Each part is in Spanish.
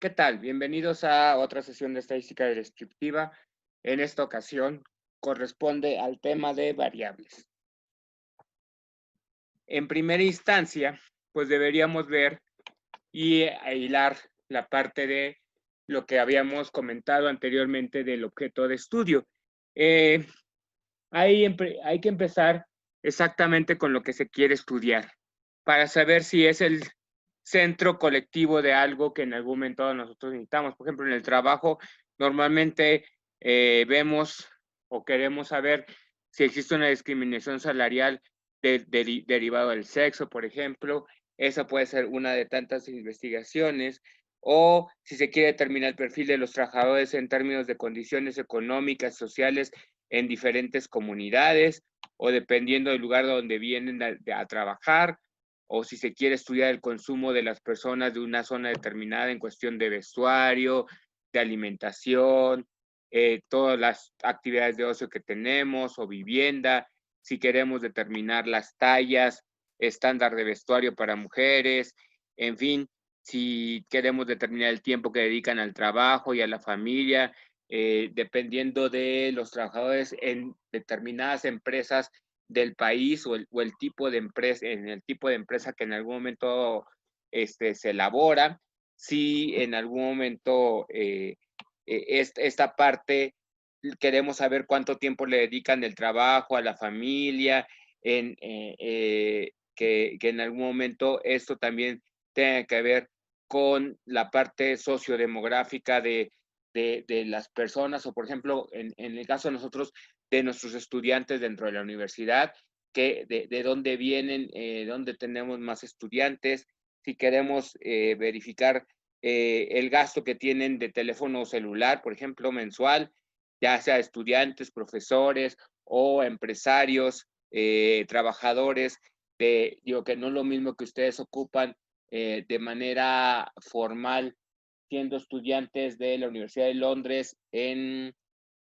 ¿Qué tal? Bienvenidos a otra sesión de estadística descriptiva. En esta ocasión corresponde al tema de variables. En primera instancia, pues deberíamos ver y hilar la parte de lo que habíamos comentado anteriormente del objeto de estudio. Eh, hay que empezar exactamente con lo que se quiere estudiar para saber si es el centro colectivo de algo que en algún momento nosotros necesitamos. Por ejemplo, en el trabajo normalmente vemos o queremos saber si existe una discriminación salarial derivado del sexo, por ejemplo. Esa puede ser una de tantas investigaciones. O si se quiere determinar el perfil de los trabajadores en términos de condiciones económicas, sociales en diferentes comunidades, o dependiendo del lugar donde vienen a trabajar, o si se quiere estudiar el consumo de las personas de una zona determinada en cuestión de vestuario, de alimentación, todas las actividades de ocio que tenemos o vivienda, si queremos determinar las tallas, estándar de vestuario para mujeres, en fin, si queremos determinar el tiempo que dedican al trabajo y a la familia, dependiendo de los trabajadores en determinadas empresas del país o el tipo de empresa, en el tipo de empresa que en algún momento se elabora, si en algún momento esta parte queremos saber cuánto tiempo le dedican el trabajo a la familia, que en algún momento esto también tenga que ver con la parte sociodemográfica de las personas, o por ejemplo, en el caso de nosotros, de nuestros estudiantes dentro de la universidad, de dónde vienen, dónde tenemos más estudiantes, si queremos verificar el gasto que tienen de teléfono celular, por ejemplo, mensual, ya sea estudiantes, profesores o empresarios, trabajadores, digo que no es lo mismo que ustedes ocupan de manera formal siendo estudiantes de la Universidad de Londres en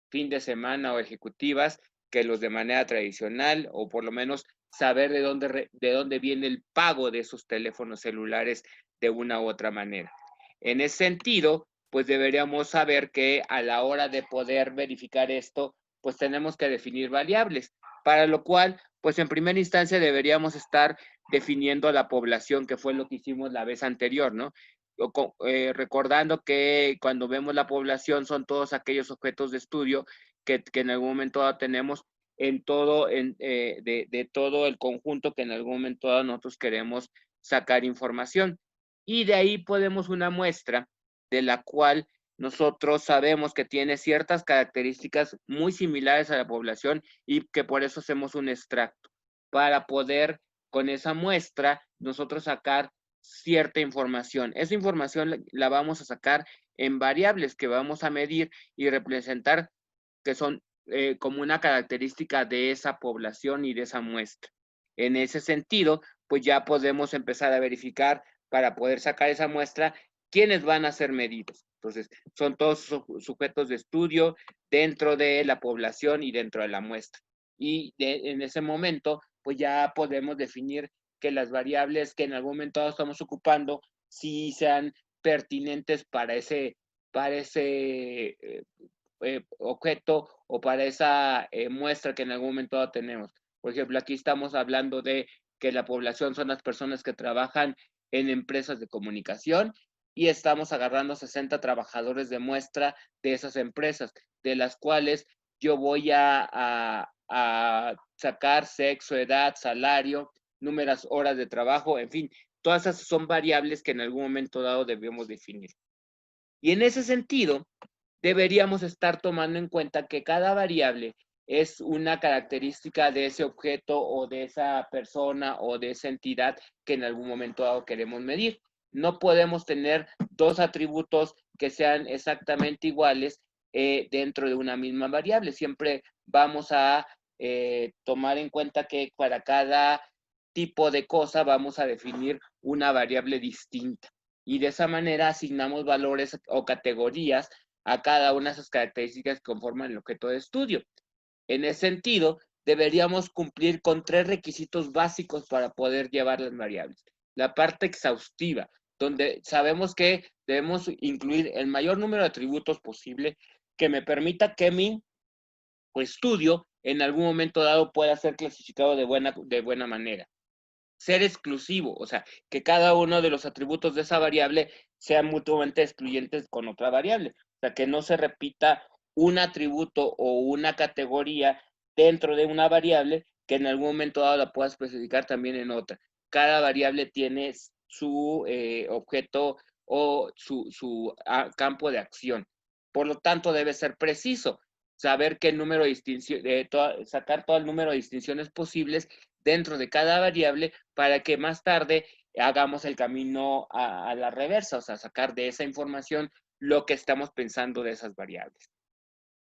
fin de semana o ejecutivas que los de manera tradicional, o por lo menos saber de dónde viene el pago de esos teléfonos celulares de una u otra manera. En ese sentido, pues deberíamos saber que a la hora de poder verificar esto, pues tenemos que definir variables, para lo cual, pues en primera instancia deberíamos estar definiendo la población, que fue lo que hicimos la vez anterior, ¿no? Recordando que cuando vemos la población son todos aquellos objetos de estudio que en algún momento tenemos en todo, de todo el conjunto que en algún momento nosotros queremos sacar información. Y de ahí podemos una muestra de la cual nosotros sabemos que tiene ciertas características muy similares a la población y que por eso hacemos un extracto, para poder con esa muestra nosotros sacar cierta información. Esa información la vamos a sacar en variables que vamos a medir y representar, que son como una característica de esa población y de esa muestra. En ese sentido, pues ya podemos empezar a verificar para poder sacar esa muestra quiénes van a ser medidos. Entonces, son todos sujetos de estudio dentro de la población y dentro de la muestra. Y en ese momento, pues ya podemos definir que las variables que en algún momento estamos ocupando sí sean pertinentes para ese objeto o para esa muestra que en algún momento tenemos. Por ejemplo, aquí estamos hablando de que la población son las personas que trabajan en empresas de comunicación y estamos agarrando 60 trabajadores de muestra de esas empresas, de las cuales yo voy a sacar sexo, edad, salario, números, horas de trabajo, en fin, todas esas son variables que en algún momento dado debemos definir. Y en ese sentido, deberíamos estar tomando en cuenta que cada variable es una característica de ese objeto o de esa persona o de esa entidad que en algún momento dado queremos medir. No podemos tener dos atributos que sean exactamente iguales dentro de una misma variable. Siempre vamos a tomar en cuenta que para cada tipo de cosa vamos a definir una variable distinta. Y de esa manera asignamos valores o categorías a cada una de esas características que conforman el objeto de estudio. En ese sentido, deberíamos cumplir con tres requisitos básicos para poder llevar las variables. La parte exhaustiva, donde sabemos que debemos incluir el mayor número de atributos posible que me permita que mi estudio en algún momento dado pueda ser clasificado de buena manera. Ser exclusivo, o sea, que cada uno de los atributos de esa variable sean mutuamente excluyentes con otra variable. O sea, que no se repita un atributo o una categoría dentro de una variable que en algún momento dado la pueda especificar también en otra. Cada variable tiene su objeto o su campo de acción. Por lo tanto, debe ser preciso saber qué número de distinción, sacar todo el número de distinciones posibles dentro de cada variable para que más tarde hagamos el camino a la reversa, o sea, sacar de esa información lo que estamos pensando de esas variables.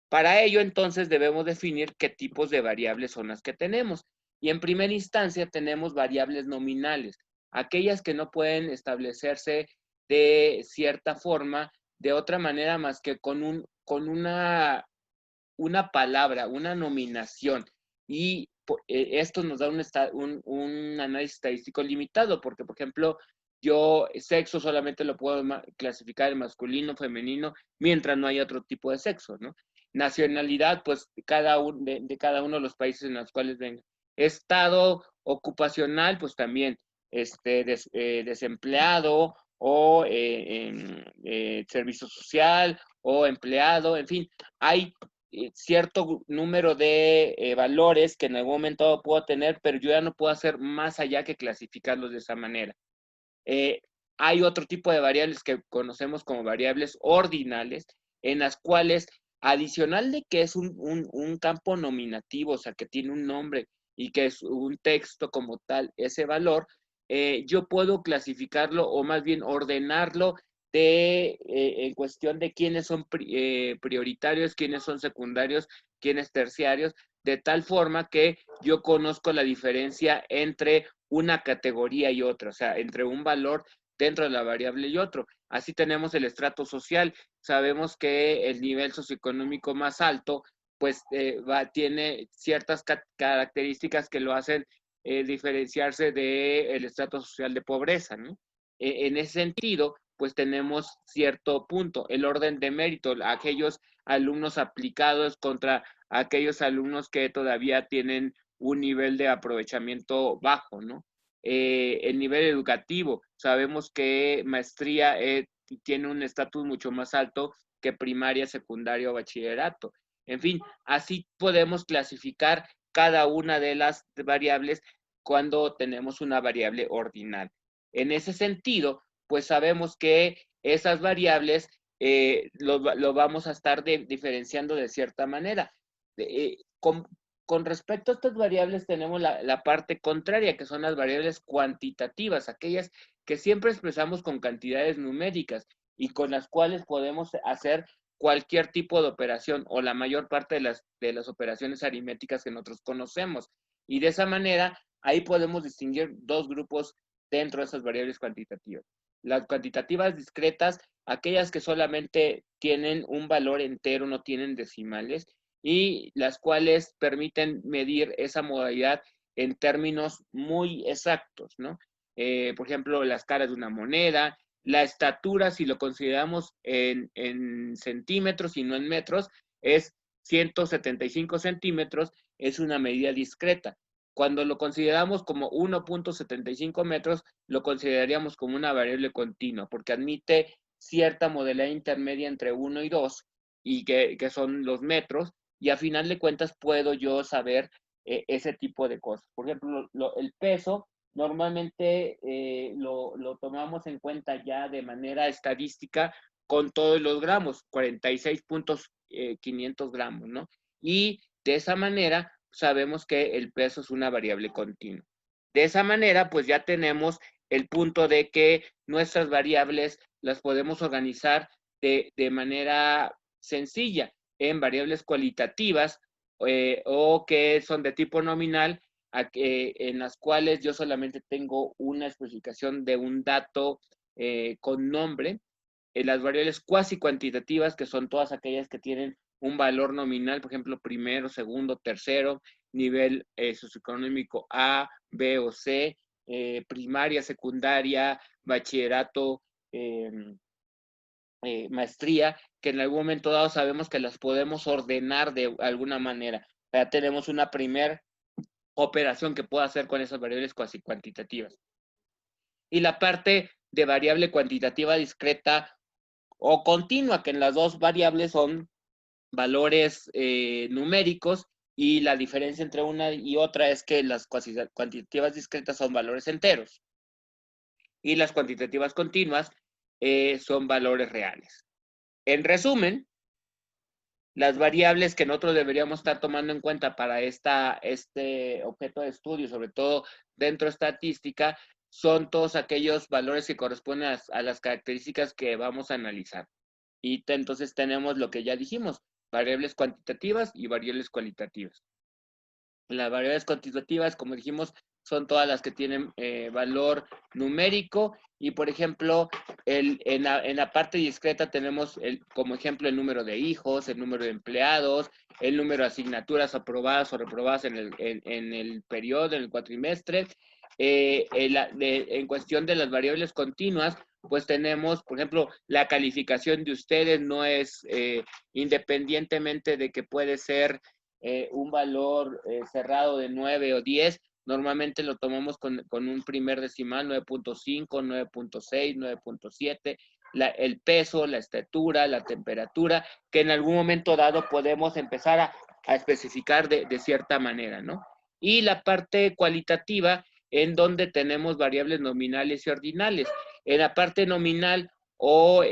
Para ello, entonces, debemos definir qué tipos de variables son las que tenemos. Y en primera instancia tenemos variables nominales, aquellas que no pueden establecerse de cierta forma, de otra manera más que con una palabra, una nominación. Y esto nos da un análisis estadístico limitado, porque, por ejemplo, yo sexo solamente lo puedo clasificar en masculino, femenino, mientras no haya otro tipo de sexo, ¿no? Nacionalidad, pues de cada uno de los países en los cuales venga. Estado ocupacional, pues también desempleado o servicio social o empleado, en fin, hay cierto número de valores que en algún momento puedo tener, pero yo ya no puedo hacer más allá que clasificarlos de esa manera. Eh, Hay otro tipo de variables que conocemos como variables ordinales, en las cuales, adicional de que es un campo nominativo, o sea, que tiene un nombre y que es un texto como tal, ese valor, yo puedo clasificarlo o más bien ordenarlo en cuestión de quiénes son prioritarios, quiénes son secundarios, quiénes terciarios, de tal forma que yo conozco la diferencia entre una categoría y otra, o sea, entre un valor dentro de la variable y otro. Así tenemos el estrato social. Sabemos que el nivel socioeconómico más alto, pues tiene ciertas características que lo hacen diferenciarse del estrato social de pobreza, ¿no? En ese sentido, pues tenemos cierto punto, el orden de mérito, aquellos alumnos aplicados contra aquellos alumnos que todavía tienen un nivel de aprovechamiento bajo, ¿no? El nivel educativo, sabemos que maestría tiene un estatus mucho más alto que primaria, secundaria o bachillerato. En fin, así podemos clasificar cada una de las variables cuando tenemos una variable ordinal. En ese sentido, pues sabemos que esas variables lo vamos a estar diferenciando de cierta manera. Con respecto a estas variables tenemos la parte contraria, que son las variables cuantitativas, aquellas que siempre expresamos con cantidades numéricas y con las cuales podemos hacer cualquier tipo de operación o la mayor parte de las operaciones aritméticas que nosotros conocemos. Y de esa manera, ahí podemos distinguir dos grupos dentro de esas variables cuantitativas. Las cuantitativas discretas, aquellas que solamente tienen un valor entero, no tienen decimales, y las cuales permiten medir esa modalidad en términos muy exactos, ¿no? Por ejemplo, las caras de una moneda, la estatura, si lo consideramos en centímetros y no en metros, es 175 centímetros, es una medida discreta. Cuando lo consideramos como 1.75 metros, lo consideraríamos como una variable continua, porque admite cierta modalidad intermedia entre 1 y 2, y que son los metros, y a final de cuentas puedo yo saber ese tipo de cosas. Por ejemplo, el peso normalmente lo tomamos en cuenta ya de manera estadística con todos los gramos, 46.500 gramos, ¿no? Y de esa manera sabemos que el peso es una variable continua. De esa manera, pues ya tenemos el punto de que nuestras variables las podemos organizar de manera sencilla en variables cualitativas o que son de tipo nominal, en las cuales yo solamente tengo una especificación de un dato con nombre. Las variables cuasi cuantitativas, que son todas aquellas que tienen un valor nominal, por ejemplo, primero, segundo, tercero, nivel socioeconómico A, B o C, primaria, secundaria, bachillerato, maestría, que en algún momento dado sabemos que las podemos ordenar de alguna manera. Ya tenemos una primera operación que puedo hacer con esas variables cuasi cuantitativas. Y la parte de variable cuantitativa discreta o continua, que en las dos variables son valores numéricos, y la diferencia entre una y otra es que las cuantitativas discretas son valores enteros y las cuantitativas continuas son valores reales. En resumen, las variables que nosotros deberíamos estar tomando en cuenta para este objeto de estudio, sobre todo dentro de estadística, son todos aquellos valores que corresponden a las características que vamos a analizar. Y entonces tenemos lo que ya dijimos, variables cuantitativas y variables cualitativas. Las variables cuantitativas, como dijimos, son todas las que tienen valor numérico, y por ejemplo, en la parte discreta tenemos como ejemplo el número de hijos, el número de empleados, el número de asignaturas aprobadas o reprobadas en el periodo, en el cuatrimestre. En cuestión de las variables continuas, pues tenemos, por ejemplo, la calificación de ustedes no es independientemente de que puede ser un valor cerrado de 9 o 10, normalmente lo tomamos con un primer decimal, 9.5, 9.6, 9.7, el peso, la estatura, la temperatura, que en algún momento dado podemos empezar a especificar de cierta manera, ¿no? Y la parte cualitativa, en donde tenemos variables nominales y ordinales. En la parte nominal o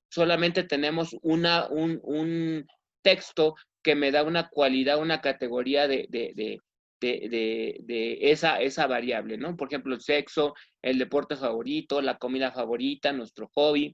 solamente tenemos un texto que me da una cualidad, una categoría de esa variable, ¿no? Por ejemplo, el sexo, el deporte favorito, la comida favorita, nuestro hobby,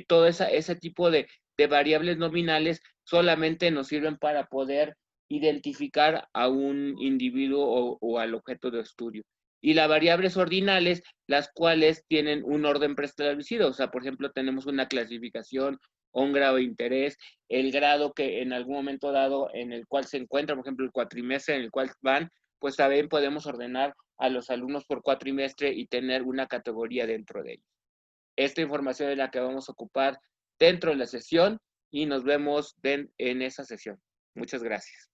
todo ese tipo de variables nominales solamente nos sirven para poder identificar a un individuo o al objeto de estudio. Y las variables ordinales, las cuales tienen un orden preestablecido. O sea, por ejemplo, tenemos una clasificación o un grado de interés, el grado que en algún momento dado en el cual se encuentra, por ejemplo, el cuatrimestre en el cual van, pues también podemos ordenar a los alumnos por cuatrimestre y tener una categoría dentro de ellos. Esta información es la que vamos a ocupar dentro de la sesión y nos vemos en esa sesión. Muchas gracias.